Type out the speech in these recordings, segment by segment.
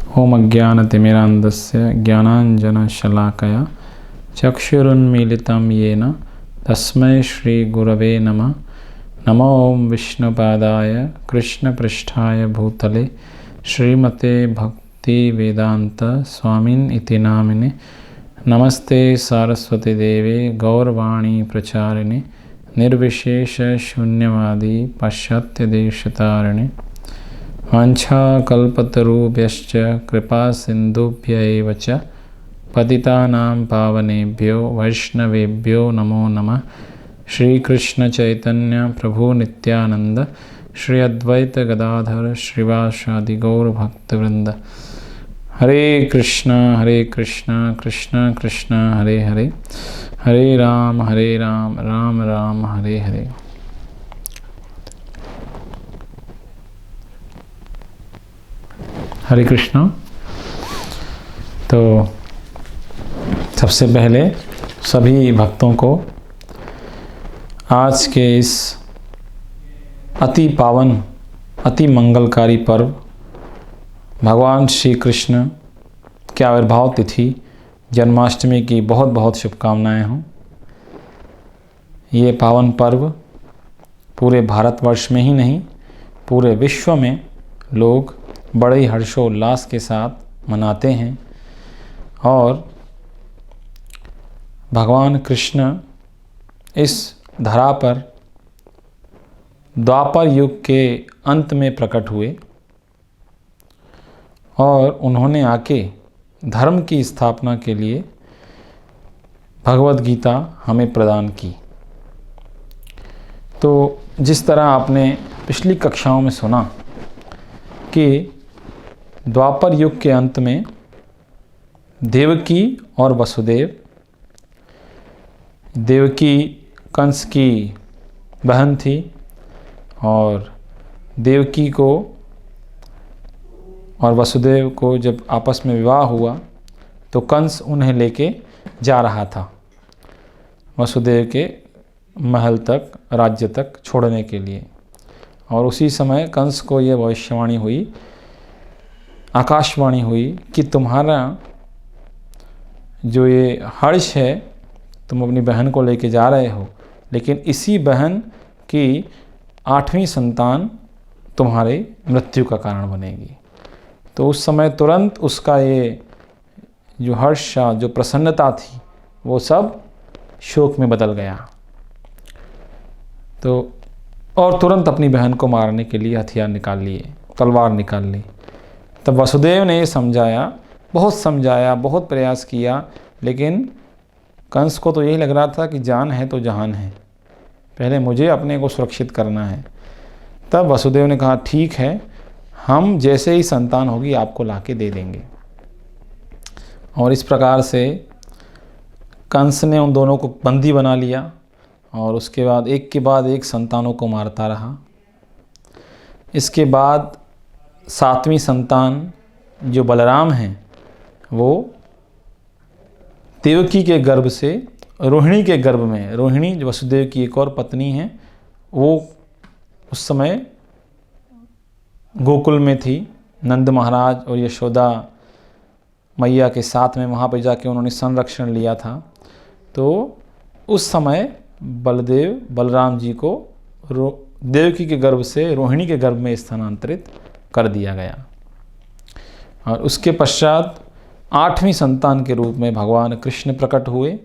ओम अज्ञानतिमिरान्धस्य ज्ञानाञ्जनशलाकया चक्षुरुन्मीलितं येन तस्मै श्रीगुरवे नमः। नमो ओं विष्णुपादाय कृष्णपृष्ठाय भूतले श्रीमते भक्तिवेदांत स्वामिन् इति नामिने। नमस्ते सारस्वती देवे गौरवाणी प्रचारिणे निर्विशेष शून्यवादी पाश्चात्यदेशतारिणे। वाञ्छाकल्पतरुभ्यश्च कृपा सिन्धुभ्य एव च पतितानां पावनेभ्यो वैष्णवेभ्यो नमो नमः। श्री कृष्ण चैतन्य प्रभु नित्यानंद श्री अद्वैत गदाधर श्रीवासादि गौर भक्तवृंद। हरे कृष्ण कृष्ण कृष्ण हरे हरे, हरे राम राम राम हरे हरे। हरे कृष्ण। तो सबसे पहले सभी भक्तों को आज के इस अति पावन अति मंगलकारी पर्व भगवान श्री कृष्ण के आविर्भाव तिथि जन्माष्टमी की बहुत बहुत शुभकामनाएं हों। ये पावन पर्व पूरे भारतवर्ष में ही नहीं पूरे विश्व में लोग बड़े ही हर्षोल्लास के साथ मनाते हैं। और भगवान कृष्ण इस धरा पर द्वापर युग के अंत में प्रकट हुए और उन्होंने आके धर्म की स्थापना के लिए भगवद गीता हमें प्रदान की। तो जिस तरह आपने पिछली कक्षाओं में सुना कि द्वापर युग के अंत में देवकी और वसुदेव, देवकी कंस की बहन थी और देवकी को और वसुदेव को जब आपस में विवाह हुआ तो कंस उन्हें लेके जा रहा था वसुदेव के महल तक, राज्य तक छोड़ने के लिए। और उसी समय कंस को यह भविष्यवाणी हुई, आकाशवाणी हुई कि तुम्हारा जो ये हर्ष है तुम अपनी बहन को लेके जा रहे हो, लेकिन इसी बहन की 8वीं संतान तुम्हारे मृत्यु का कारण बनेगी। तो उस समय तुरंत उसका ये जो हर्ष, जो प्रसन्नता थी, वो सब शोक में बदल गया। तो और तुरंत अपनी बहन को मारने के लिए हथियार निकाल लिए, तलवार निकाल ली। तब वसुदेव ने समझाया, बहुत प्रयास किया, लेकिन कंस को तो यही लग रहा था कि जान है तो जहान है, पहले मुझे अपने को सुरक्षित करना है। तब वसुदेव ने कहा ठीक है, हम जैसे ही संतान होगी आपको लाके दे देंगे। और इस प्रकार से कंस ने उन दोनों को बंदी बना लिया और उसके बाद एक के बाद एक संतानों को मारता रहा। इसके बाद 7वीं संतान जो बलराम हैं वो देवकी के गर्भ से रोहिणी के गर्भ में, रोहिणी जो वसुदेव की एक और पत्नी है, वो उस समय गोकुल में थी। नंद महाराज और यशोदा मैया के साथ में वहाँ पर जाके उन्होंने संरक्षण लिया था। तो उस समय बलराम जी को देवकी के गर्भ से रोहिणी के गर्भ में स्थानांतरित कर दिया गया। और उसके पश्चात 8वीं संतान के रूप में भगवान कृष्ण प्रकट हुए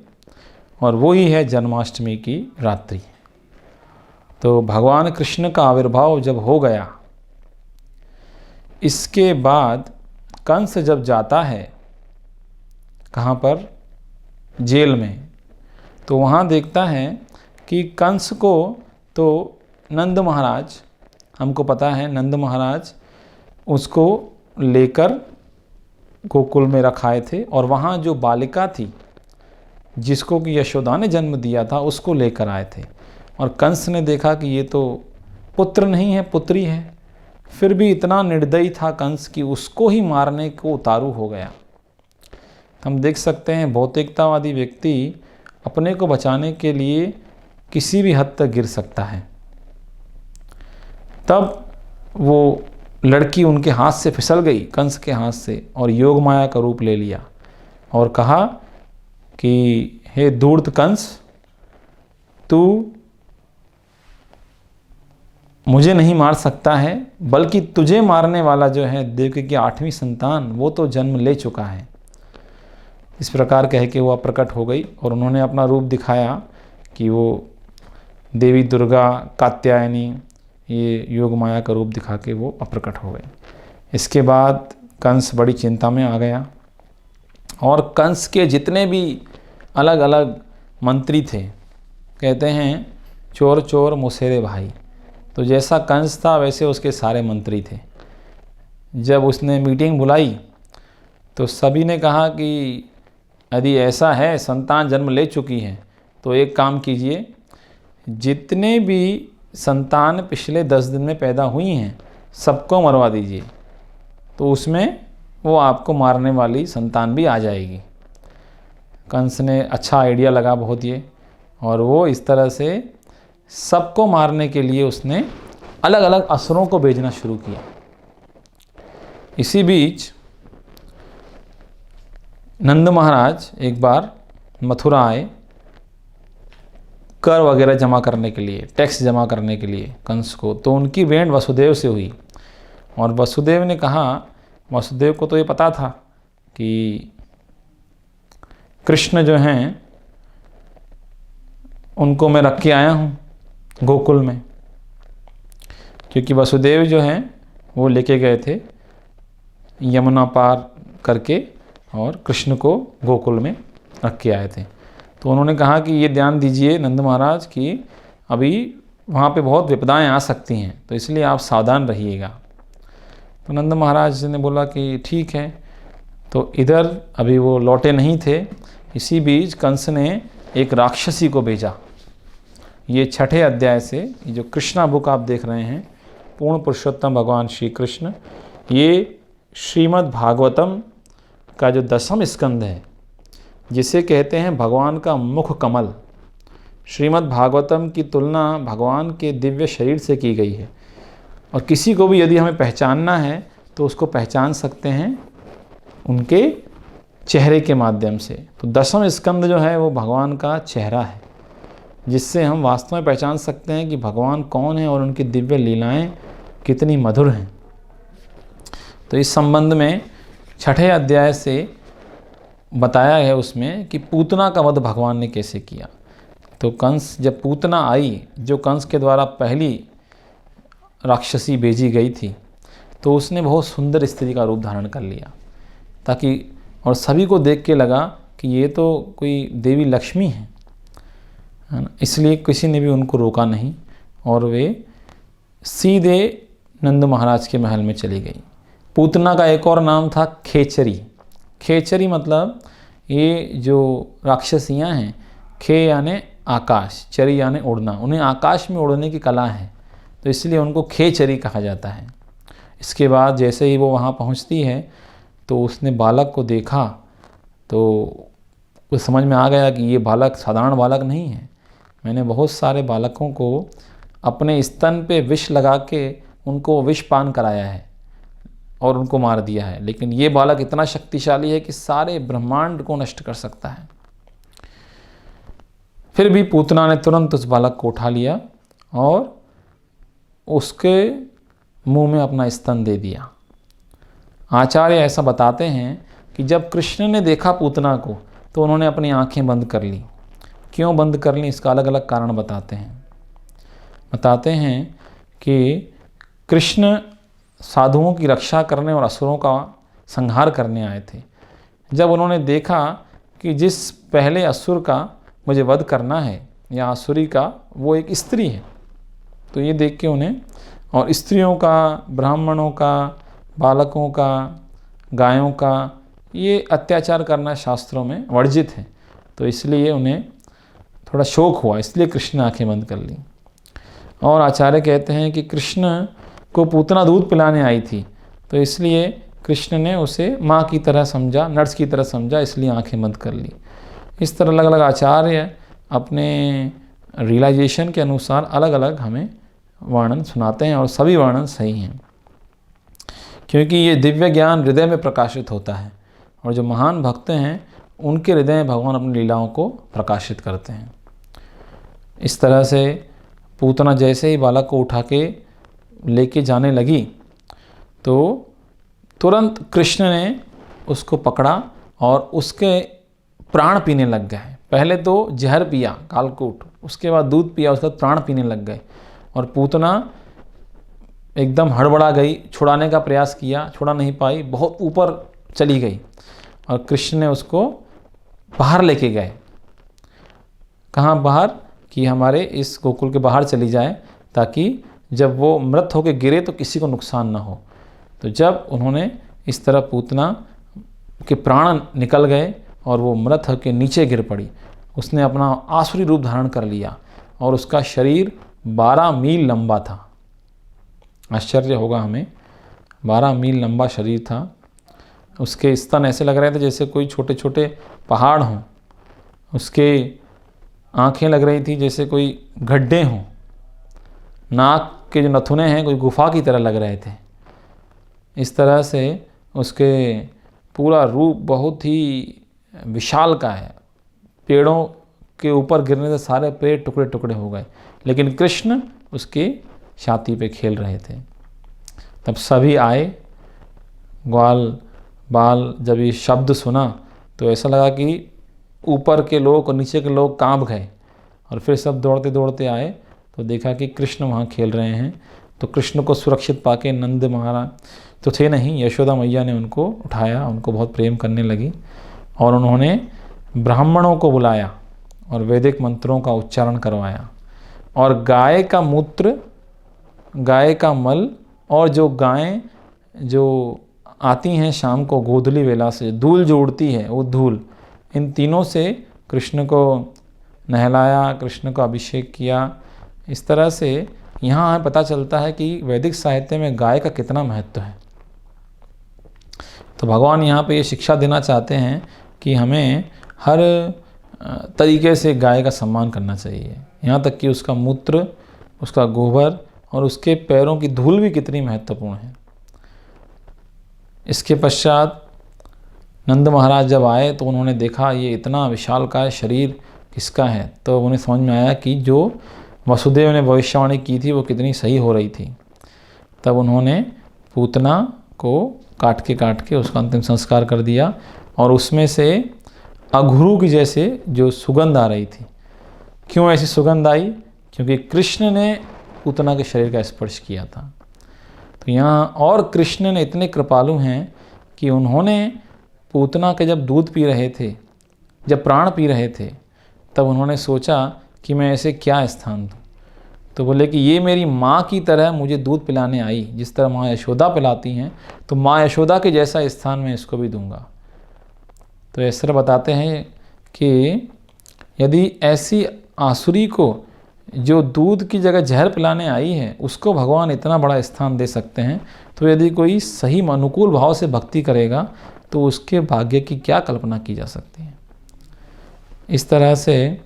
और वो ही है जन्माष्टमी की रात्रि। तो भगवान कृष्ण का आविर्भाव जब हो गया, इसके बाद कंस जब जाता है कहाँ पर, जेल में, तो वहाँ देखता है कि कंस को तो नंद महाराज, हमको पता है नंद महाराज उसको लेकर गोकुल में रखाए थे और वहाँ जो बालिका थी जिसको कि यशोदा ने जन्म दिया था उसको लेकर आए थे। और कंस ने देखा कि ये तो पुत्र नहीं है, पुत्री है। फिर भी इतना निर्दयी था कंस कि उसको ही मारने को उतारू हो गया। हम देख सकते हैं भौतिकतावादी व्यक्ति अपने को बचाने के लिए किसी भी हद तक गिर सकता है। तब वो लड़की उनके हाथ से फिसल गई, कंस के हाथ से, और योग माया का रूप ले लिया और कहा कि हे धूर्त कंस, तू मुझे नहीं मार सकता है, बल्कि तुझे मारने वाला जो है देवकी की 8वीं संतान, वो तो जन्म ले चुका है। इस प्रकार कह के वो अप्रकट हो गई और उन्होंने अपना रूप दिखाया कि वो देवी दुर्गा, कात्यायनी, ये योग माया का रूप दिखा के वो अप्रकट हो गए। इसके बाद कंस बड़ी चिंता में आ गया और कंस के जितने भी अलग अलग मंत्री थे, कहते हैं चोर चोर मुसेरे भाई, तो जैसा कंस था वैसे उसके सारे मंत्री थे। जब उसने मीटिंग बुलाई तो सभी ने कहा कि यदि ऐसा है, संतान जन्म ले चुकी है, तो एक काम कीजिए, जितने भी संतान पिछले 10 दिन में पैदा हुई हैं सबको मरवा दीजिए, तो उसमें वो आपको मारने वाली संतान भी आ जाएगी। कंस ने अच्छा आइडिया लगा बहुत ये, और वो इस तरह से सबको मारने के लिए उसने अलग अलग असुरों को भेजना शुरू किया। इसी बीच नंद महाराज एक बार मथुरा आए कर वगैरह जमा करने के लिए, टैक्स जमा करने के लिए कंस को, तो उनकी भेंट वसुदेव से हुई और वसुदेव ने कहा, वसुदेव को तो ये पता था कि कृष्ण जो हैं उनको मैं रख के आया हूँ गोकुल में, क्योंकि वसुदेव जो हैं वो लेके गए थे यमुना पार करके और कृष्ण को गोकुल में रख के आए थे। तो उन्होंने कहा कि ये ध्यान दीजिए नंद महाराज कि अभी वहाँ पे बहुत विपदाएं आ सकती हैं, तो इसलिए आप सावधान रहिएगा। तो नंद महाराज ने बोला कि ठीक है। तो इधर अभी वो लौटे नहीं थे, इसी बीच कंस ने एक राक्षसी को भेजा। ये 6ठे अध्याय से, ये जो कृष्णा बुक आप देख रहे हैं, पूर्ण पुरुषोत्तम भगवान श्री कृष्ण, ये श्रीमद् भागवतम का जो 10वां स्कंद है, जिसे कहते हैं भगवान का मुख कमल। श्रीमद् भागवतम की तुलना भगवान के दिव्य शरीर से की गई है, और किसी को भी यदि हमें पहचानना है तो उसको पहचान सकते हैं उनके चेहरे के माध्यम से। तो 10वां स्कंद जो है वो भगवान का चेहरा है, जिससे हम वास्तव में पहचान सकते हैं कि भगवान कौन है और उनकी दिव्य लीलाएं कितनी मधुर हैं। तो इस संबंध में 6ठे अध्याय से बताया है उसमें कि पूतना का वध भगवान ने कैसे किया। तो कंस, जब पूतना आई, जो कंस के द्वारा पहली राक्षसी भेजी गई थी, तो उसने बहुत सुंदर स्त्री का रूप धारण कर लिया, ताकि और सभी को देख के लगा कि ये तो कोई देवी लक्ष्मी है ना। इसलिए किसी ने भी उनको रोका नहीं और वे सीधे नंद महाराज के महल में चली गई। पूतना का एक और नाम था खेचरी। खेचरी मतलब ये जो राक्षसियाँ हैं, खे यानी आकाश, चरी यानी उड़ना, उन्हें आकाश में उड़ने की कला है, तो इसलिए उनको खेचरी कहा जाता है। इसके बाद जैसे ही वो वहाँ पहुँचती है तो उसने बालक को देखा, तो उस समझ में आ गया कि ये बालक साधारण बालक नहीं है। मैंने बहुत सारे बालकों को अपने स्तन पे विष लगा के उनको विष पान कराया है और उनको मार दिया है, लेकिन ये बालक इतना शक्तिशाली है कि सारे ब्रह्मांड को नष्ट कर सकता है। फिर भी पूतना ने तुरंत उस बालक को उठा लिया और उसके मुंह में अपना स्तन दे दिया। आचार्य ऐसा बताते हैं कि जब कृष्ण ने देखा पूतना को तो उन्होंने अपनी आंखें बंद कर ली। क्यों बंद कर ली, इसका अलग अलग कारण बताते हैं कि कृष्ण साधुओं की रक्षा करने और असुरों का संहार करने आए थे। जब उन्होंने देखा कि जिस पहले असुर का मुझे वध करना है या असुरी का, वो एक स्त्री है, तो ये देख के उन्हें, और स्त्रियों का, ब्राह्मणों का, बालकों का, गायों का, ये अत्याचार करना शास्त्रों में वर्जित है, तो इसलिए उन्हें थोड़ा शोक हुआ, इसलिए कृष्ण ने आंखें बंद कर ली। और आचार्य कहते हैं कि कृष्ण को पूतना दूध पिलाने आई थी, तो इसलिए कृष्ण ने उसे माँ की तरह समझा, नर्स की तरह समझा, इसलिए आंखें बंद कर ली। इस तरह अलग अलग आचार्य अपने रियलाइजेशन के अनुसार अलग अलग हमें वर्णन सुनाते हैं और सभी वर्णन सही हैं। क्योंकि ये दिव्य ज्ञान हृदय में प्रकाशित होता है और जो महान भक्त हैं उनके हृदय में भगवान अपनी लीलाओं को प्रकाशित करते हैं। इस तरह से पूतना जैसे ही बालक को उठा के लेके जाने लगी तो तुरंत कृष्ण ने उसको पकड़ा और उसके प्राण पीने लग गए। पहले तो जहर पिया कालकूट, उसके बाद दूध पिया, उसके बाद प्राण पीने लग गए और पूतना एकदम हड़बड़ा गई, छुड़ाने का प्रयास किया, छुड़ा नहीं पाई, बहुत ऊपर चली गई और कृष्ण ने उसको बाहर लेके गए। कहाँ बाहर? कि हमारे इस गोकुल के बाहर चली जाए ताकि जब वो मृत होकर गिरे तो किसी को नुकसान ना हो। तो जब उन्होंने इस तरह पूतना के प्राण निकल गए और वो मृत होकर नीचे गिर पड़ी, उसने अपना आसुरी रूप धारण कर लिया और उसका शरीर 12 मील लंबा था। आश्चर्य होगा हमें, 12 मील लंबा शरीर था। उसके स्तन ऐसे लग रहे थे जैसे कोई छोटे छोटे पहाड़ हों, उसके आँखें लग रही थी जैसे कोई गड्ढे हों, नाक के जो नथुने हैं कोई गुफा की तरह लग रहे थे। इस तरह से उसके पूरा रूप बहुत ही विशाल का है। पेड़ों के ऊपर गिरने से सारे पेड़ टुकड़े टुकड़े हो गए, लेकिन कृष्ण उसके छाती पे खेल रहे थे। तब सभी आए। ग्वाल बाल जब ये शब्द सुना तो ऐसा लगा कि ऊपर के लोग और नीचे के लोग कांप गए और फिर सब दौड़ते दौड़ते आए तो देखा कि कृष्ण वहाँ खेल रहे हैं। तो कृष्ण को सुरक्षित पाके नंद महाराज तो थे नहीं, यशोदा मैया ने उनको उठाया, उनको बहुत प्रेम करने लगी और उन्होंने ब्राह्मणों को बुलाया और वैदिक मंत्रों का उच्चारण करवाया और गाय का मूत्र, गाय का मल और जो गायें जो आती हैं शाम को गोधूली वेला से, धूल जो उड़ती है वो धूल, इन तीनों से कृष्ण को नहलाया, कृष्ण को अभिषेक किया। इस तरह से यहाँ हमें पता चलता है कि वैदिक साहित्य में गाय का कितना महत्व है। तो भगवान यहाँ पे ये शिक्षा देना चाहते हैं कि हमें हर तरीके से गाय का सम्मान करना चाहिए, यहाँ तक कि उसका मूत्र, उसका गोबर और उसके पैरों की धूल भी कितनी महत्वपूर्ण है। इसके पश्चात नंद महाराज जब आए तो उन्होंने देखा ये इतना विशालकाय शरीर किसका है, तो उन्हें समझ में आया कि जो वसुदेव ने भविष्यवाणी की थी वो कितनी सही हो रही थी। तब उन्होंने पूतना को काट के उसका अंतिम संस्कार कर दिया और उसमें से अघुरु की जैसे जो सुगंध आ रही थी। क्यों ऐसी सुगंध आई? क्योंकि कृष्ण ने पूतना के शरीर का स्पर्श किया था। तो यहाँ और कृष्ण ने इतने कृपालु हैं कि उन्होंने पूतना के जब दूध पी रहे थे, जब प्राण पी रहे थे, तब उन्होंने सोचा कि मैं ऐसे क्या स्थान दूँ। तो बोले कि ये मेरी माँ की तरह मुझे दूध पिलाने आई, जिस तरह माँ यशोदा पिलाती हैं, तो माँ यशोदा के जैसा स्थान मैं इसको भी दूंगा। तो इस तरह बताते हैं कि यदि ऐसी आसुरी को जो दूध की जगह जहर पिलाने आई है उसको भगवान इतना बड़ा स्थान दे सकते हैं, तो यदि कोई सही अनुकूल भाव से भक्ति करेगा तो उसके भाग्य की क्या कल्पना की जा सकती है। इस तरह से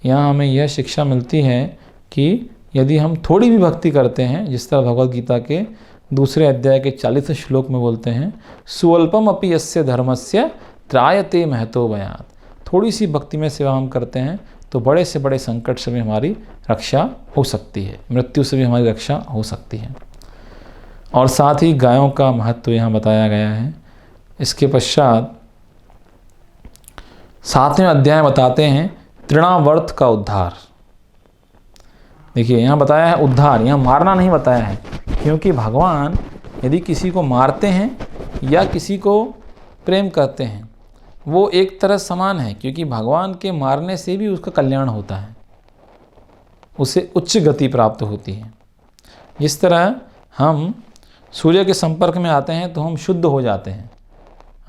यहाँ हमें यह शिक्षा मिलती है कि यदि हम थोड़ी भी भक्ति करते हैं, जिस तरह भगवद गीता के दूसरे अध्याय के 40 श्लोक में बोलते हैं, सुअल्पम अपि यस्य धर्मस्य त्रायते महतो भयात्। थोड़ी सी भक्ति में सेवा हम करते हैं तो बड़े से बड़े संकट से भी हमारी रक्षा हो सकती है, मृत्यु से भी हमारी रक्षा हो सकती है। और साथ ही गायों का महत्व यहाँ बताया गया है। इसके पश्चात 7वें अध्याय बताते हैं तृणावर्त का उद्धार। देखिए यहाँ बताया है उद्धार, यहाँ मारना नहीं बताया है, क्योंकि भगवान यदि किसी को मारते हैं या किसी को प्रेम करते हैं वो एक तरह समान है, क्योंकि भगवान के मारने से भी उसका कल्याण होता है, उसे उच्च गति प्राप्त होती है। जिस तरह हम सूर्य के संपर्क में आते हैं तो हम शुद्ध हो जाते हैं,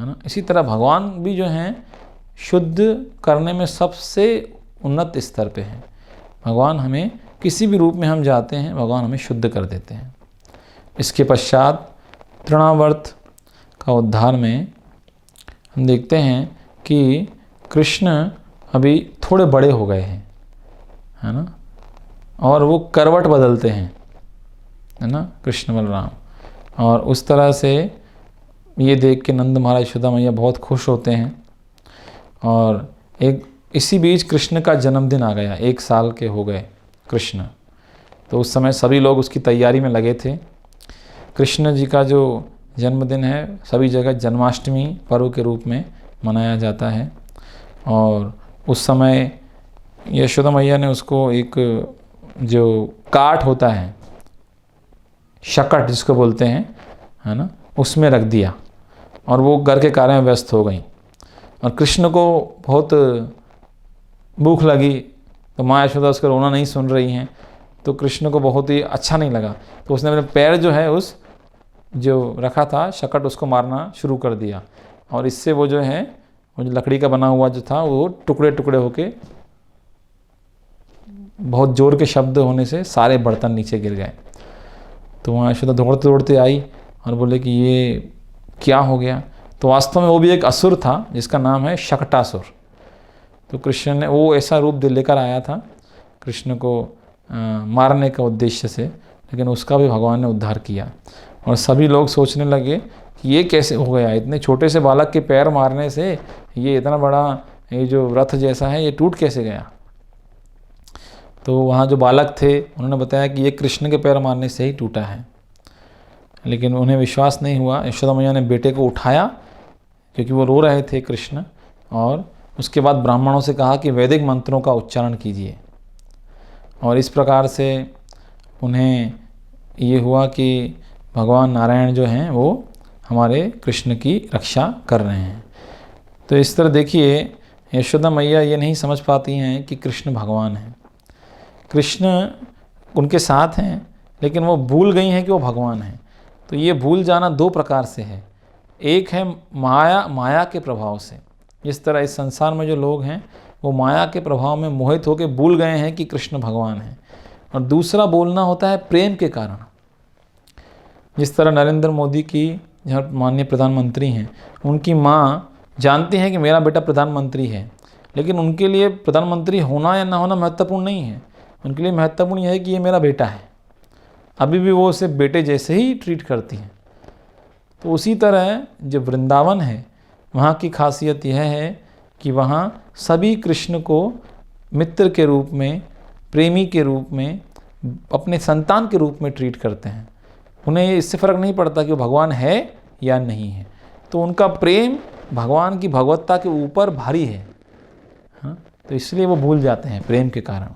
है ना, इसी तरह भगवान भी जो हैं शुद्ध करने में सबसे उन्नत स्तर पे हैं। भगवान हमें किसी भी रूप में हम जाते हैं, भगवान हमें शुद्ध कर देते हैं। इसके पश्चात तृणावर्त का उद्धार में हम देखते हैं कि कृष्ण अभी थोड़े बड़े हो गए हैं, है ना, और वो करवट बदलते हैं, है ना, कृष्ण बलराम। और उस तरह से ये देख के नंद महाराज यशोदा मैया बहुत खुश होते हैं। और इसी बीच कृष्ण का जन्मदिन आ गया, 1 साल के हो गए कृष्ण। तो उस समय सभी लोग उसकी तैयारी में लगे थे। कृष्ण जी का जो जन्मदिन है सभी जगह जन्माष्टमी पर्व के रूप में मनाया जाता है। और उस समय यशोदा मैया ने उसको एक जो काठ होता है, शकट जिसको बोलते हैं, है ना, उसमें रख दिया और वो घर के कार्य में व्यस्त हो गई। और कृष्ण को बहुत भूख लगी, तो माँ यशोदा उसका रोना नहीं सुन रही हैं, तो कृष्ण को बहुत ही अच्छा नहीं लगा, तो उसने अपने पैर जो है उस जो रखा था शकट उसको मारना शुरू कर दिया। और इससे वो जो है वो जो लकड़ी का बना हुआ जो था वो टुकड़े टुकड़े होके बहुत ज़ोर के शब्द होने से सारे बर्तन नीचे गिर गए। तो वहाँ यशोदा दौड़ते दौड़ते आई और बोले कि ये क्या हो गया। तो वास्तव में वो भी एक असुर था जिसका नाम है शकटासुर। तो कृष्ण ने वो ऐसा रूप लेकर आया था कृष्ण को मारने का उद्देश्य से, लेकिन उसका भी भगवान ने उद्धार किया। और सभी लोग सोचने लगे कि ये कैसे हो गया, इतने छोटे से बालक के पैर मारने से ये इतना बड़ा ये जो रथ जैसा है ये टूट कैसे गया। तो वहाँ जो बालक थे उन्होंने बताया कि ये कृष्ण के पैर मारने से ही टूटा है, लेकिन उन्हें विश्वास नहीं हुआ। यशोदा मैया ने बेटे को उठाया क्योंकि वो रो रहे थे कृष्ण, और उसके बाद ब्राह्मणों से कहा कि वैदिक मंत्रों का उच्चारण कीजिए। और इस प्रकार से उन्हें ये हुआ कि भगवान नारायण जो हैं वो हमारे कृष्ण की रक्षा कर रहे हैं। तो इस तरह देखिए यशोदा मैया ये नहीं समझ पाती हैं कि कृष्ण भगवान हैं, कृष्ण उनके साथ हैं, लेकिन वो भूल गई हैं कि वो भगवान हैं। तो ये भूल जाना 2 प्रकार से है। एक है माया के प्रभाव से, जिस तरह इस संसार में जो लोग हैं वो माया के प्रभाव में मोहित होकर भूल गए हैं कि कृष्ण भगवान हैं। और दूसरा बोलना होता है प्रेम के कारण। जिस तरह नरेंद्र मोदी की जो माननीय प्रधानमंत्री हैं, उनकी माँ जानती हैं कि मेरा बेटा प्रधानमंत्री है, लेकिन उनके लिए प्रधानमंत्री होना या ना होना महत्वपूर्ण नहीं है। उनके लिए महत्वपूर्ण यह है कि ये मेरा बेटा है। अभी भी वो उसे बेटे जैसे ही ट्रीट करती हैं। तो उसी तरह जो वृंदावन है वहाँ की खासियत यह है कि वहाँ सभी कृष्ण को मित्र के रूप में, प्रेमी के रूप में, अपने संतान के रूप में ट्रीट करते हैं। उन्हें इससे फ़र्क नहीं पड़ता कि वो भगवान है या नहीं है। तो उनका प्रेम भगवान की भगवत्ता के ऊपर भारी है। हाँ, तो इसलिए वो भूल जाते हैं प्रेम के कारण।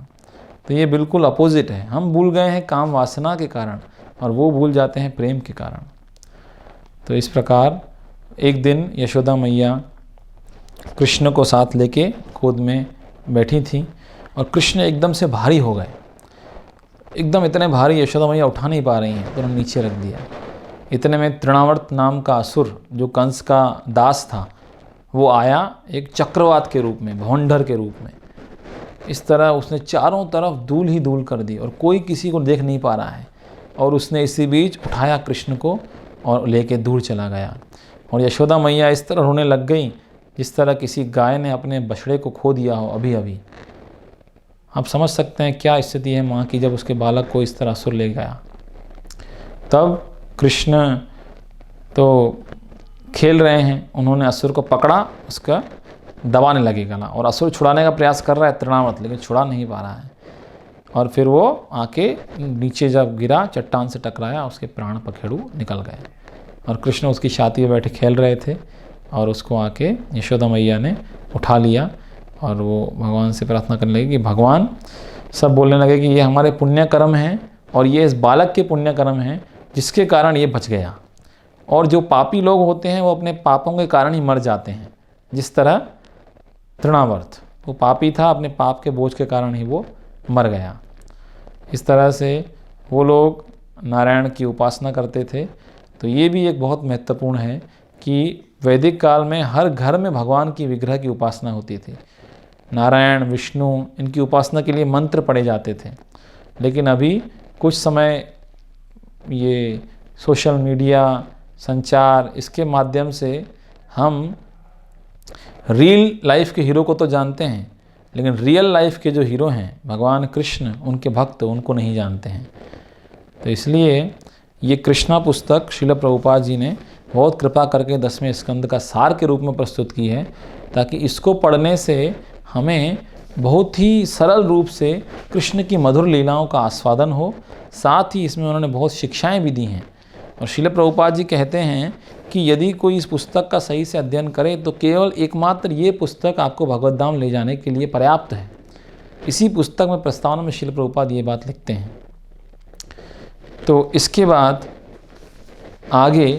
तो ये बिल्कुल अपोजिट है। हम भूल गए हैं काम वासना के कारण और वो भूल जाते हैं प्रेम के कारण। तो इस प्रकार एक दिन यशोदा मैया कृष्ण को साथ लेके गोद में बैठी थी और कृष्ण एकदम से भारी हो गए। एकदम इतने भारी यशोदा मैया उठा नहीं पा रही हैं, तो उन्होंने नीचे रख दिया। इतने में तृणावर्त नाम का असुर जो कंस का दास था वो आया एक चक्रवात के रूप में, भवंडर के रूप में। इस तरह उसने चारों तरफ धूल ही धूल कर दी और कोई किसी को देख नहीं पा रहा है। और उसने इसी बीच उठाया कृष्ण को और लेके दूर चला गया। और यशोदा मैया इस तरह रोने लग गई जिस तरह किसी गाय ने अपने बछड़े को खो दिया हो अभी अभी। आप समझ सकते हैं क्या स्थिति है माँ की जब उसके बालक को इस तरह असुर ले गया। तब कृष्ण तो खेल रहे हैं, उन्होंने असुर को पकड़ा, उसका दबाने लगे गला, और असुर छुड़ाने का प्रयास कर रहा है तृणावर्त, लेकिन छुड़ा नहीं पा रहा है। और फिर वो आके नीचे जब गिरा, चट्टान से टकराया, उसके प्राण पखेड़ू निकल गए। और कृष्ण उसकी छाती में बैठे खेल रहे थे और उसको आके यशोदा मैया ने उठा लिया और वो भगवान से प्रार्थना करने लगे कि भगवान, सब बोलने लगे कि ये हमारे पुण्य कर्म हैं और ये इस बालक के पुण्य कर्म हैं जिसके कारण ये बच गया। और जो पापी लोग होते हैं वो अपने पापों के कारण ही मर जाते हैं। जिस तरह तृणावर्त वो पापी था, अपने पाप के बोझ के कारण ही वो मर गया। इस तरह से वो लोग नारायण की उपासना करते थे। तो ये भी एक बहुत महत्वपूर्ण है कि वैदिक काल में हर घर में भगवान की विग्रह की उपासना होती थी। नारायण, विष्णु, इनकी उपासना के लिए मंत्र पढ़े जाते थे। लेकिन अभी कुछ समय ये सोशल मीडिया, संचार, इसके माध्यम से हम रियल लाइफ के हीरो को तो जानते हैं, लेकिन रियल लाइफ के जो हीरो हैं भगवान कृष्ण, उनके भक्त, उनको नहीं जानते हैं। तो इसलिए ये कृष्णा पुस्तक श्रील प्रभुपाद जी ने बहुत कृपा करके 10वें स्कंद का सार के रूप में प्रस्तुत की है, ताकि इसको पढ़ने से हमें बहुत ही सरल रूप से कृष्ण की मधुर लीलाओं का आस्वादन हो। साथ ही इसमें उन्होंने बहुत शिक्षाएं भी दी हैं। और श्रील प्रभुपाद जी कहते हैं कि यदि कोई इस पुस्तक का सही से अध्ययन करे तो केवल एकमात्र ये पुस्तक आपको भगवत धाम ले जाने के लिए पर्याप्त है। इसी पुस्तक में प्रस्तावना में श्रील प्रभुपाद ये बात लिखते हैं। तो इसके बाद आगे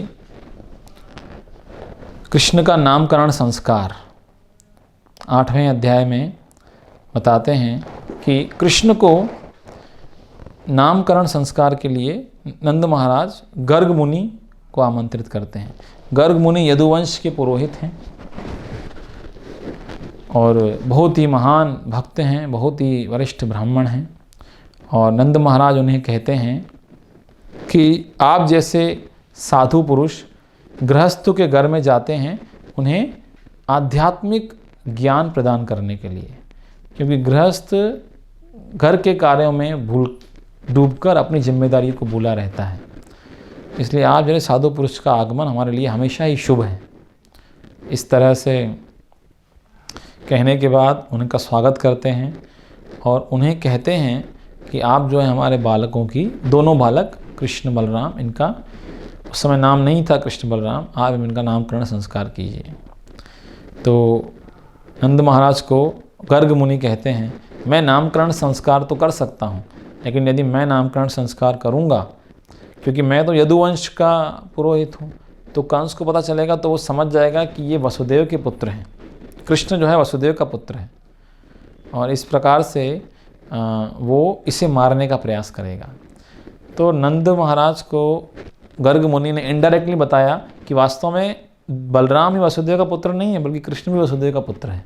कृष्ण का नामकरण संस्कार 8वें अध्याय में बताते हैं कि कृष्ण को नामकरण संस्कार के लिए नंद महाराज गर्ग मुनि को आमंत्रित करते हैं। गर्ग मुनि यदुवंश के पुरोहित हैं और बहुत ही महान भक्त हैं, बहुत ही वरिष्ठ ब्राह्मण हैं। और नंद महाराज उन्हें कहते हैं कि आप जैसे साधु पुरुष गृहस्थों के घर में जाते हैं उन्हें आध्यात्मिक ज्ञान प्रदान करने के लिए, क्योंकि गृहस्थ घर के कार्यों में डूबकर अपनी जिम्मेदारी को भूला रहता है। इसलिए आप जैसे साधु पुरुष का आगमन हमारे लिए हमेशा ही शुभ है। इस तरह से कहने के बाद उनका स्वागत करते हैं और उन्हें कहते हैं कि आप जो है हमारे बालकों की, दोनों बालक कृष्ण बलराम, इनका उस समय नाम नहीं था कृष्ण बलराम, आप इनका नामकरण संस्कार कीजिए। तो नंद महाराज को गर्ग मुनि कहते हैं, मैं नामकरण संस्कार तो कर सकता हूँ, लेकिन यदि मैं नामकरण संस्कार करूँगा, क्योंकि मैं तो यदुवंश का पुरोहित हूँ, तो कंस को पता चलेगा तो वो समझ जाएगा कि ये वसुदेव के पुत्र हैं, कृष्ण जो है वसुदेव का पुत्र है, और इस प्रकार से वो इसे मारने का प्रयास करेगा। तो नंद महाराज को गर्ग मुनि ने इनडायरेक्टली बताया कि वास्तव में बलराम ही वसुदेव का पुत्र नहीं है, बल्कि कृष्ण भी वसुदेव का पुत्र है।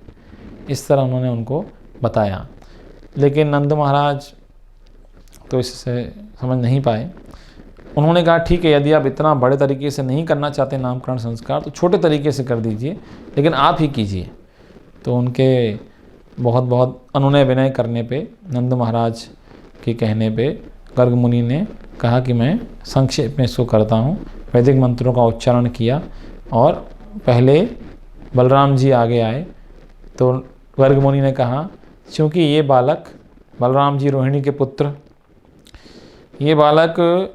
इस तरह उन्होंने उनको बताया, लेकिन नंद महाराज तो इससे समझ नहीं पाए। उन्होंने कहा ठीक है, यदि आप इतना बड़े तरीके से नहीं करना चाहते नामकरण संस्कार तो छोटे तरीके से कर दीजिए, लेकिन आप ही कीजिए। तो उनके बहुत बहुत अनुनय विनय करने पे, नंद महाराज के कहने पे गर्ग मुनि ने कहा कि मैं संक्षेप में इसको करता हूँ। वैदिक मंत्रों का उच्चारण किया और पहले बलराम जी आगे आए। तो गर्ग मुनि ने कहा, क्योंकि ये बालक बलराम जी रोहिणी के पुत्र, ये बालक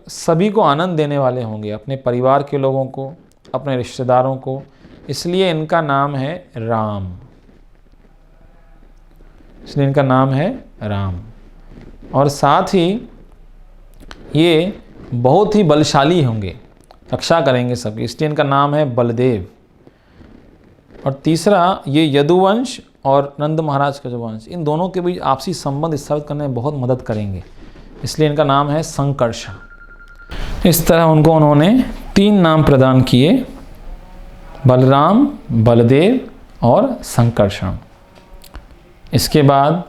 सभी को आनंद देने वाले होंगे, अपने परिवार के लोगों को, अपने रिश्तेदारों को, इसलिए इनका नाम है राम। इसलिए इनका नाम है राम। और साथ ही ये बहुत ही बलशाली होंगे, रक्षा करेंगे सबकी, इसलिए इनका नाम है बलदेव। और तीसरा, ये यदुवंश और नंद महाराज का जो वंश, इन दोनों के बीच आपसी संबंध स्थापित करने में बहुत मदद करेंगे, इसलिए इनका नाम है संकर्षण। इस तरह उनको उन्होंने 3 नाम प्रदान किए, बलराम, बलदेव और संकर्षण। इसके बाद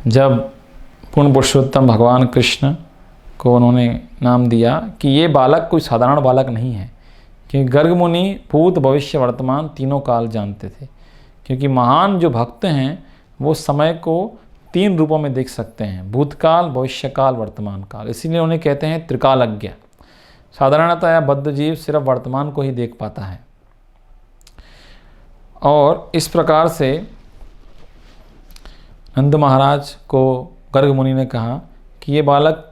जब पूर्ण पुरुषोत्तम भगवान कृष्ण को उन्होंने नाम दिया कि ये बालक कोई साधारण बालक नहीं है, क्योंकि गर्ग मुनि भूत भविष्य वर्तमान तीनों काल जानते थे, क्योंकि महान जो भक्त हैं वो समय को 3 रूपों में देख सकते हैं, भूतकाल, भविष्यकाल, वर्तमान काल। इसीलिए उन्हें कहते हैं त्रिकालज्ञ। साधारणतः बद्ध जीव सिर्फ वर्तमान को ही देख पाता है। और इस प्रकार से नंद महाराज को गर्ग मुनि ने कहा कि ये बालक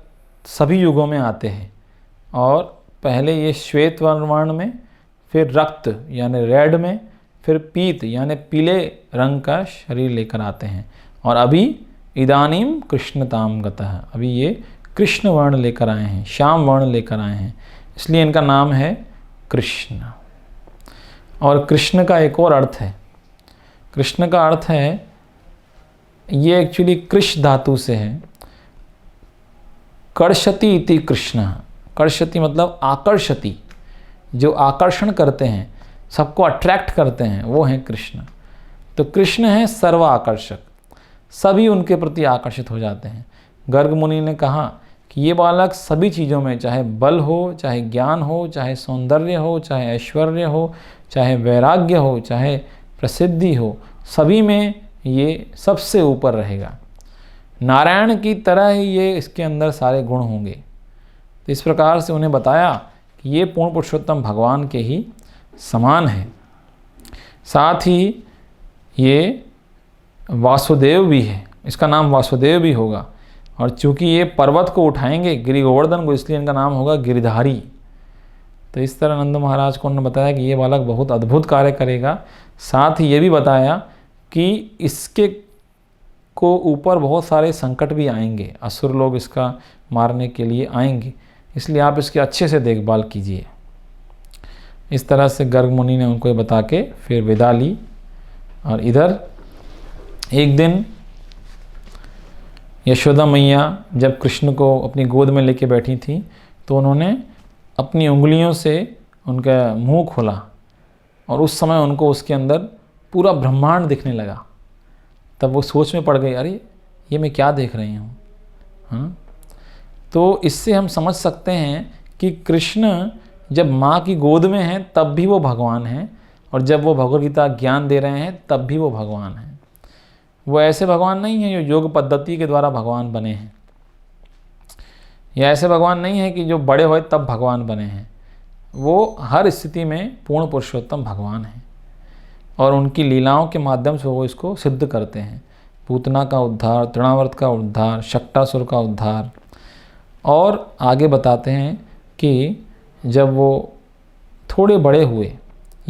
सभी युगों में आते हैं, और पहले ये श्वेत वर्ण में, फिर रक्त यानी रेड में, फिर पीत यानी पीले रंग का शरीर लेकर आते हैं, और अभी इदानीम कृष्णताम गतः, अभी ये कृष्ण वर्ण लेकर आए हैं, श्याम वर्ण लेकर आए हैं, इसलिए इनका नाम है कृष्ण। और कृष्ण का एक और अर्थ है, कृष्ण का अर्थ है, ये एक्चुअली कृष धातु से है, कर्षति इति कृष्ण। कर्षति मतलब आकर्षति, जो आकर्षण करते हैं, सबको अट्रैक्ट करते हैं, वो हैं कृष्ण। तो कृष्ण है सर्व आकर्षक, सभी उनके प्रति आकर्षित हो जाते हैं। गर्ग मुनि ने कहा कि ये बालक सभी चीज़ों में, चाहे बल हो, चाहे ज्ञान हो, चाहे सौंदर्य हो, चाहे ऐश्वर्य हो, चाहे वैराग्य हो, चाहे प्रसिद्धि हो, सभी में ये सबसे ऊपर रहेगा। नारायण की तरह ही ये इसके अंदर सारे गुण होंगे। तो इस प्रकार से उन्हें बताया कि ये पूर्ण पुरुषोत्तम भगवान के ही समान है। साथ ही ये वासुदेव भी है, इसका नाम वासुदेव भी होगा। और चूंकि ये पर्वत को उठाएंगे गिरि गोवर्धन को, इसलिए इनका नाम होगा गिरिधारी। तो इस तरह नंद महाराज को उन्होंने बताया कि ये बालक बहुत अद्भुत कार्य करेगा। साथ ही ये भी बताया कि इसके को ऊपर बहुत सारे संकट भी आएंगे, असुर लोग इसका मारने के लिए आएंगे, इसलिए आप इसकी अच्छे से देखभाल कीजिए। इस तरह से गर्ग मुनि ने उनको ये बता के फिर विदा ली। और इधर एक दिन यशोदा मैया जब कृष्ण को अपनी गोद में लेके बैठी थी तो उन्होंने अपनी उंगलियों से उनका मुंह खोला और उस समय उनको उसके अंदर पूरा ब्रह्मांड दिखने लगा। तब वो सोच में पड़ गई, अरे ये मैं क्या देख रही हूँ, हाँ। तो इससे हम समझ सकते हैं कि कृष्ण जब माँ की गोद में हैं तब भी वो भगवान हैं, और जब वो भगवद गीता ज्ञान दे रहे हैं तब भी वो भगवान हैं। वो ऐसे भगवान नहीं हैं जो योग पद्धति के द्वारा भगवान बने हैं, या ऐसे भगवान नहीं है कि जो बड़े हुए तब भगवान बने हैं। वो हर स्थिति में पूर्ण पुरुषोत्तम भगवान हैं और उनकी लीलाओं के माध्यम से वो इसको सिद्ध करते हैं। पूतना का उद्धार, तृणावर्त का उद्धार, शक्टासुर का उद्धार। और आगे बताते हैं कि जब वो थोड़े बड़े हुए,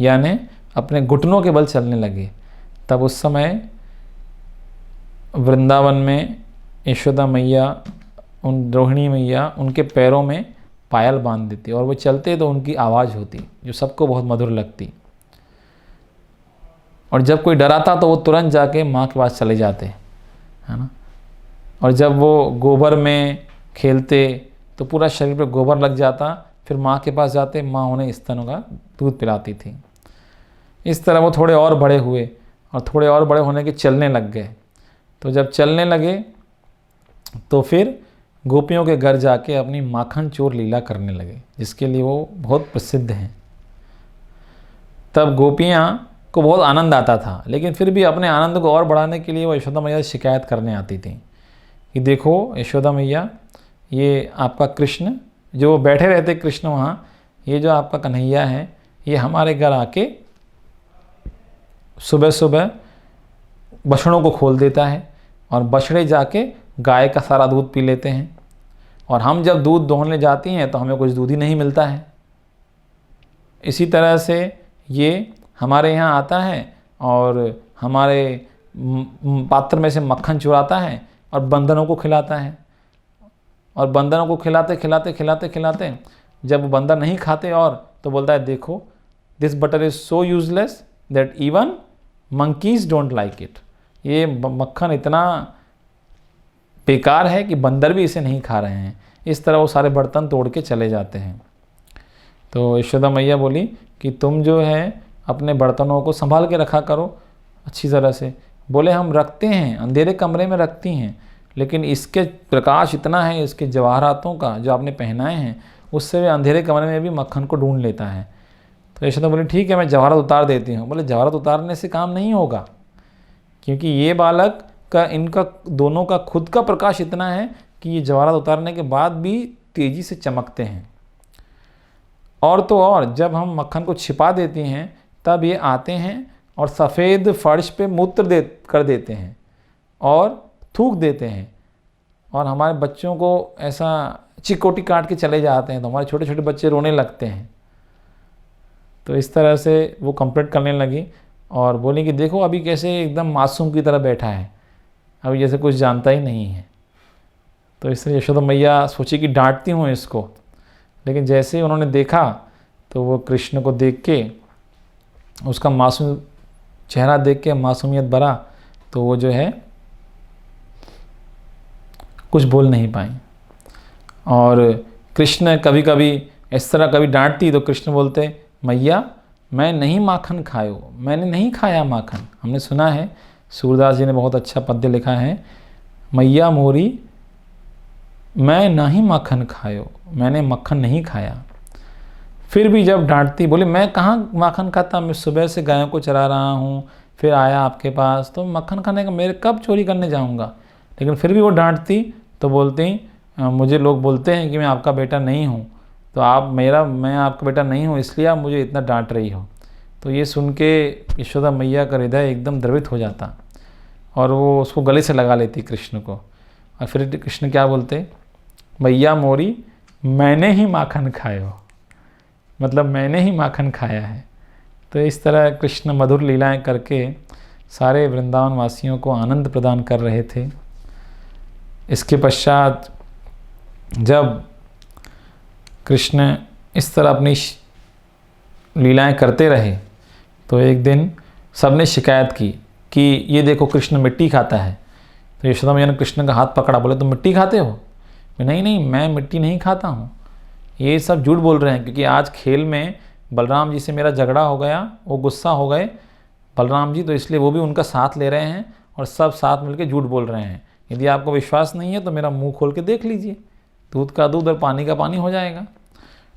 यानी अपने घुटनों के बल चलने लगे, तब उस समय वृंदावन में यशोदा मैया, उन रोहिणी मैया उनके पैरों में पायल बांध देती और वो चलते तो उनकी आवाज़ होती जो सबको बहुत मधुर लगती। और जब कोई डराता तो वो तुरंत जाके माँ के पास चले जाते, है ना। और जब वो गोबर में खेलते तो पूरा शरीर पे गोबर लग जाता, फिर माँ के पास जाते, माँ उन्हें स्तनों का दूध पिलाती थी। इस तरह वो थोड़े और बड़े हुए और थोड़े और बड़े होने के चलने लग गए। तो जब चलने लगे तो फिर गोपियों के घर जाके अपनी माखन चोर लीला करने लगे, जिसके लिए वो बहुत प्रसिद्ध हैं। तब गोपियाँ को बहुत आनंद आता था, लेकिन फिर भी अपने आनंद को और बढ़ाने के लिए वो यशोदा मैया से शिकायत करने आती थी कि देखो यशोदा मैया, ये आपका कृष्ण, जो बैठे रहते कृष्ण वहाँ, ये जो आपका कन्हैया है, ये हमारे घर आके सुबह सुबह बछड़ों को खोल देता है और बछड़े जाके गाय का सारा दूध पी लेते हैं, और हम जब दूध दोहने जाती हैं तो हमें कुछ दूध ही नहीं मिलता है। इसी तरह से ये हमारे यहाँ आता है और हमारे पात्र में से मक्खन चुराता है और बंदरों को खिलाता है, और बंदरों को खिलाते खिलाते खिलाते खिलाते जब बंदर नहीं खाते और तो बोलता है देखो, this butter is so useless that even monkeys don't like it. ये मक्खन इतना बेकार है कि बंदर भी इसे नहीं खा रहे हैं। इस तरह वो सारे बर्तन तोड़ के चले जाते हैं। तो यशोदा मैया बोली कि तुम जो है अपने बर्तनों को संभाल के रखा करो अच्छी तरह से। बोले हम रखते हैं, अंधेरे कमरे में रखती हैं, लेकिन इसके प्रकाश इतना है, इसके जवाहरातों का जो आपने पहनाए हैं, उससे वे अंधेरे कमरे में भी मक्खन को ढूंढ लेता है। तो यशोदा बोली ठीक है, मैं जवाहरात उतार देती हूँ। बोले जवाहरात उतारने से काम नहीं होगा, क्योंकि ये बालक का, इनका दोनों का खुद का प्रकाश इतना है कि ये जवाहरात उतारने के बाद भी तेज़ी से चमकते हैं। और तो और जब हम मक्खन को छिपा देती हैं तब ये आते हैं और सफ़ेद फर्श पे मूत्र कर देते हैं और थूक देते हैं, और हमारे बच्चों को ऐसा चिकोटी काट के चले जाते हैं, तो हमारे छोटे छोटे बच्चे रोने लगते हैं। तो इस तरह से वो कंप्लेंट करने लगी और बोली कि देखो अभी कैसे एकदम मासूम की तरह बैठा है, अभी जैसे कुछ जानता ही नहीं है। तो इसलिए यशोदा मैया सोची कि डांटती हूँ इसको, लेकिन जैसे ही उन्होंने देखा तो वो कृष्ण को देख के, उसका मासूम चेहरा देख के मासूमियत भरा, तो वो जो है कुछ बोल नहीं पाई। और कृष्ण कभी कभी इस तरह कभी डांटती तो कृष्ण बोलते मैया मैं नहीं माखन खायो, मैंने नहीं खाया माखन। हमने सुना है, सूरदास जी ने बहुत अच्छा पद्य लिखा है, मैया मोरी मैं नहीं माखन खायो, मैंने मक्खन नहीं खाया। फिर भी जब डांटती, बोले मैं कहाँ माखन खाता, मैं सुबह से गायों को चरा रहा हूँ, फिर आया आपके पास, तो मक्खन खाने का मेरे कब चोरी करने जाऊँगा। लेकिन फिर भी वो डांटती तो बोलती मुझे लोग बोलते हैं कि मैं आपका बेटा नहीं हूँ, तो मैं आपका बेटा नहीं हूँ इसलिए आप मुझे इतना डांट रही हो। तो ये सुन के यशोदा मैया का हृदय एकदम द्रवित हो जाता और वो उसको गले से लगा लेती कृष्ण को। और फिर कृष्ण क्या बोलते, मैया मोरी मैंने ही माखन खायो, मतलब मैंने ही माखन खाया है। तो इस तरह कृष्ण मधुर लीलाएं करके सारे वृंदावन वासियों को आनंद प्रदान कर रहे थे। इसके पश्चात जब कृष्ण इस तरह अपनी लीलाएं करते रहे तो एक दिन सबने शिकायत की कि ये देखो कृष्ण मिट्टी खाता है। तो यशोदा मैया ने कृष्ण का हाथ पकड़ा, बोले तुम मिट्टी खाते हो? नहीं नहीं, मैं मिट्टी नहीं खाता हूँ, ये सब झूठ बोल रहे हैं। क्योंकि आज खेल में बलराम जी से मेरा झगड़ा हो गया, वो गुस्सा हो गए बलराम जी, तो इसलिए वो भी उनका साथ ले रहे हैं और सब साथ मिलकर झूठ बोल रहे हैं। यदि आपको विश्वास नहीं है तो मेरा मुंह खोल के देख लीजिए, दूध का दूध और पानी का पानी हो जाएगा।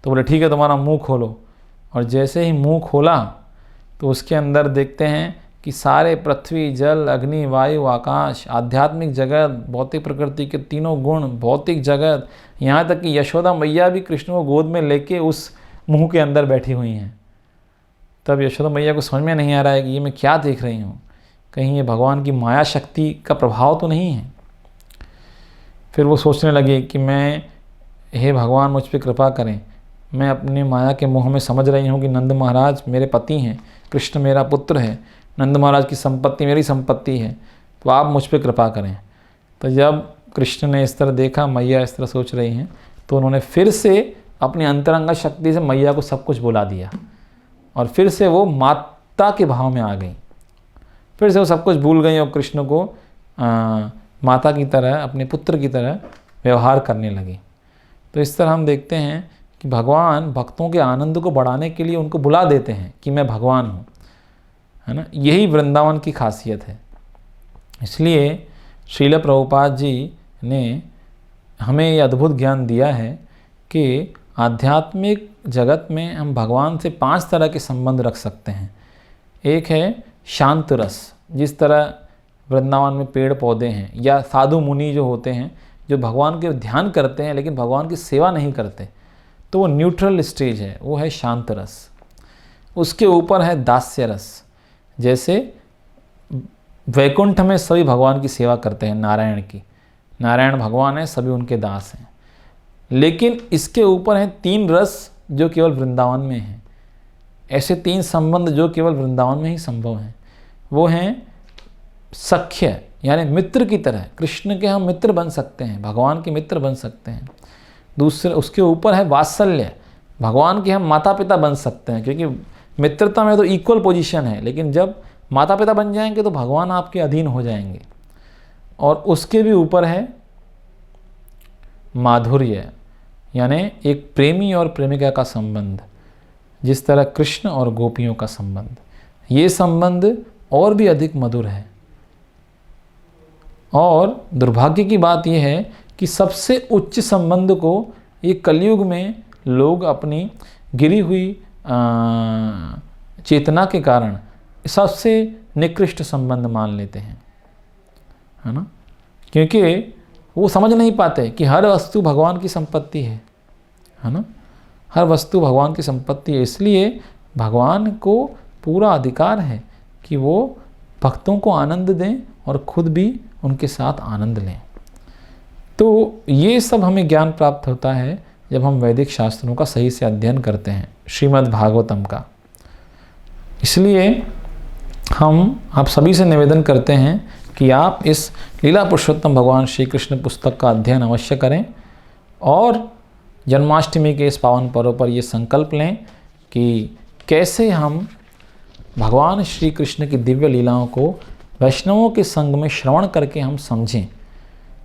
तो बोले ठीक है, तुम्हारा मुंह खोलो। और जैसे ही मुंह खोला तो उसके अंदर देखते हैं कि सारे पृथ्वी, जल, अग्नि, वायु, आकाश, आध्यात्मिक जगत, भौतिक प्रकृति के तीनों गुण, भौतिक जगत, यहाँ तक कि यशोदा मैया भी कृष्ण को गोद में लेके उस मुंह के अंदर बैठी हुई हैं। तब यशोदा मैया को समझ में नहीं आ रहा है कि ये मैं क्या देख रही हूँ, कहीं ये भगवान की माया शक्ति का प्रभाव तो नहीं है। फिर वो सोचने लगे कि हे भगवान मुझ पर कृपा करें, मैं अपने माया के मोह में समझ रही हूँ कि नंद महाराज मेरे पति हैं, कृष्ण मेरा पुत्र है, नंद महाराज की संपत्ति मेरी संपत्ति है, तो आप मुझ पर कृपा करें। तो जब कृष्ण ने इस तरह देखा मैया इस तरह सोच रही हैं, तो उन्होंने फिर से अपनी अंतरंगा शक्ति से मैया को सब कुछ बुला दिया और फिर से वो माता के भाव में आ गई। फिर से वो सब कुछ भूल गई और कृष्ण को माता की तरह, अपने पुत्र की तरह व्यवहार करने लगी। तो इस तरह हम देखते हैं कि भगवान भक्तों के आनंद को बढ़ाने के लिए उनको बुला देते हैं कि मैं भगवान हूँ, है ना। यही वृंदावन की खासियत है। इसलिए श्रील प्रभुपाद जी ने हमें ये अद्भुत ज्ञान दिया है कि आध्यात्मिक जगत में हम भगवान से 5 तरह के संबंध रख सकते हैं। एक है शांत रस, जिस तरह वृंदावन में पेड़ पौधे हैं या साधु मुनि जो होते हैं जो भगवान के ध्यान करते हैं लेकिन भगवान की सेवा नहीं करते, तो वो न्यूट्रल स्टेज है, वो है शांत रस। उसके ऊपर है दास्य रस, जैसे वैकुंठ में सभी भगवान की सेवा करते हैं, नारायण की, नारायण भगवान है, सभी उनके दास हैं। लेकिन इसके ऊपर हैं 3 रस जो केवल वृंदावन में हैं। ऐसे 3 संबंध जो केवल वृंदावन में ही संभव हैं। वो हैं सख्य, यानी मित्र की तरह, कृष्ण के हम मित्र बन सकते हैं, भगवान के मित्र बन सकते हैं। दूसरे उसके ऊपर है वात्सल्य, भगवान के हम माता पिता बन सकते हैं, क्योंकि मित्रता में तो इक्वल पोजीशन है, लेकिन जब माता पिता बन जाएंगे तो भगवान आपके अधीन हो जाएंगे। और उसके भी ऊपर है माधुर्य, यानी एक प्रेमी और प्रेमिका का संबंध, जिस तरह कृष्ण और गोपियों का संबंध। ये संबंध और भी अधिक मधुर है। और दुर्भाग्य की बात यह है कि सबसे उच्च संबंध को ये कलयुग में लोग अपनी गिरी हुई चेतना के कारण सबसे निकृष्ट संबंध मान लेते हैं, है ना। क्योंकि वो समझ नहीं पाते कि हर वस्तु भगवान की संपत्ति है ना, हर वस्तु भगवान की संपत्ति है। इसलिए भगवान को पूरा अधिकार है कि वो भक्तों को आनंद दें और खुद भी उनके साथ आनंद लें। तो ये सब हमें ज्ञान प्राप्त होता है जब हम वैदिक शास्त्रों का सही से अध्ययन करते हैं, श्रीमद् भागवतम का। इसलिए हम आप सभी से निवेदन करते हैं कि आप इस लीला पुरुषोत्तम भगवान श्री कृष्ण पुस्तक का अध्ययन अवश्य करें और जन्माष्टमी के इस पावन पर्व पर ये संकल्प लें कि कैसे हम भगवान श्री कृष्ण की दिव्य लीलाओं को वैष्णवों के संग में श्रवण करके हम समझें।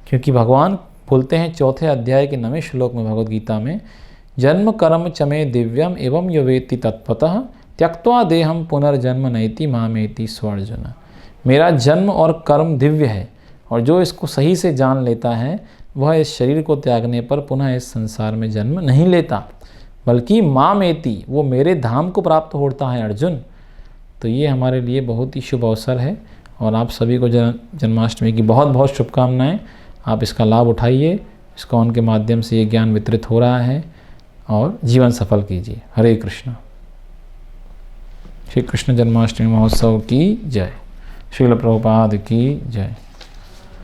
क्योंकि भगवान बोलते हैं 4थे अध्याय के 9वें श्लोक में भगवद गीता में, जन्म कर्म चमे दिव्यम एवं यो वेत्ति तत्त्वतः त्यक्त्वा देहम पुनर्जन्म नैति मामेति स्वर्जुन। मेरा जन्म और कर्म दिव्य है और जो इसको सही से जान लेता है वह इस शरीर को त्यागने पर पुनः इस संसार में जन्म नहीं लेता, बल्कि मामेति, वो मेरे धाम को प्राप्त होता है अर्जुन। तो ये हमारे लिए बहुत ही शुभ अवसर है और आप सभी को जन्माष्टमी की बहुत बहुत शुभकामनाएं। आप इसका लाभ उठाइए। ISKCON के माध्यम से ये ज्ञान वितरित हो रहा है और जीवन सफल कीजिए। हरे कृष्ण। श्री कृष्ण जन्माष्टमी महोत्सव की जय। श्रील प्रभुपाद की जय।